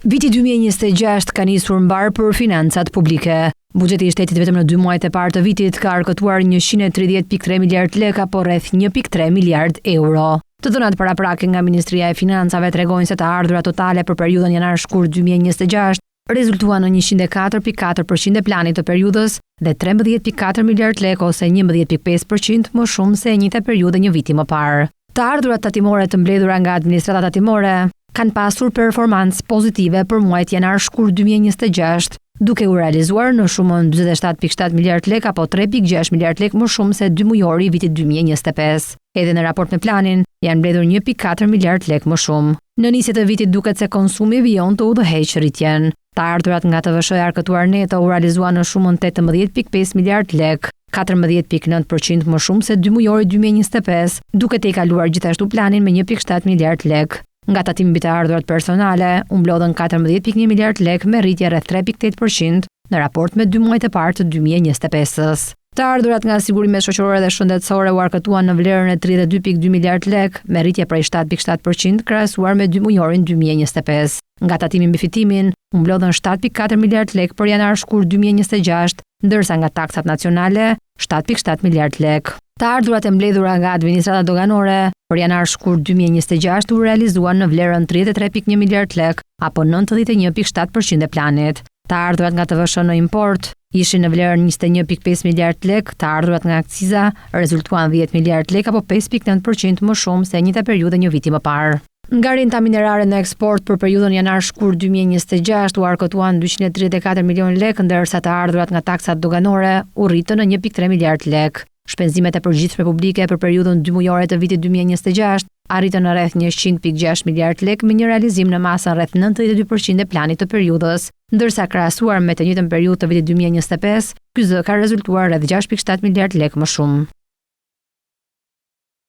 Viti 2026 ka nisur mbar për financat publike. Buxheti i shtetit vetëm në 2 muajt e parë të vitit ka arkëtuar 130.3 miliard lek apo rreth 1.3 miliard euro. Të dhënat paraprake nga Ministria e Financave tregojnë se të ardhurat totale për periudhën janar-shkurt 2026 rezultuan në 104.4% e planit të periudhës dhe 13.4 miliard lek ose 11.5% më shumë se e njëjta periudhë një viti më parë. Të ardhurat tatimore të mbledhura nga administrata tatimore kanë pasur performancë pozitive për muajt janar-shkurt 2026, duke u realizuar në shumën 47.7 miliard lek apo 3.6 miliard lek më shumë se 2 mujori i vitit 2025. Edhe në raport me planin, janë mbledhur 1.4 miliard lek më shumë. Në nisje të vitit duket se konsumi vijon të udhëheq rritjen. Të ardhurat nga TVSH arkëtuar neto u realizuan në shumën 18.5 miliard lek, 14.9% më shumë se 2 mujori 2025, duke te i kaluar gjithashtu planin me 1.7 miliard lek. Nga tatimi mbi të ardhurat personale, u mblodhen 14.1 miliard lek me rritje rreth 3.8% në raport me 2 muajt e parë të 2025-s. Të ardhurat nga sigurimet shoqërore dhe shëndetësore u arkëtuan në vlerën e 32.2 miliard lek, me rritje prej 7.7% krahasuar me 2 mujorin 2025. Nga tatimi mbi fitimin, u mblodhen 7.4 miliard lek për janar-shkurt 2026, ndërsa nga taksat nacionale 7.7 miliard lek. Të ardhurat e mbledhura nga administrata doganore për janar-shkurt 2026 u realizuan në vlerën 33.1 miliard lek apo 91.7% e planit. Të ardhurat nga TVSH në import ishin në vlerën 21.5 miliard lek, të ardhurat nga akciza rezultuan 10 miliard lek apo 5.9% më shumë se njëjta periudhë një viti më parë. Nga rrjeta minerare në eksport për periudhën janar-shkurt 2026 u arkëtuan 234 milion lek, ndërsa të ardhurat nga taksat doganore u rritën në 1.3 miliard lek. Shpenzimet e përgjithshme publike për periudhën 2 mujore të vitit 2026 arritën në rreth 100.6 miliard lek me një realizim në masën rreth 92% e planit të periudhës, ndërsa krahasuar me të njëjtën periudhë të vitit 2025, ky zë ka rezultuar rreth 6.7 miliard lek më shumë.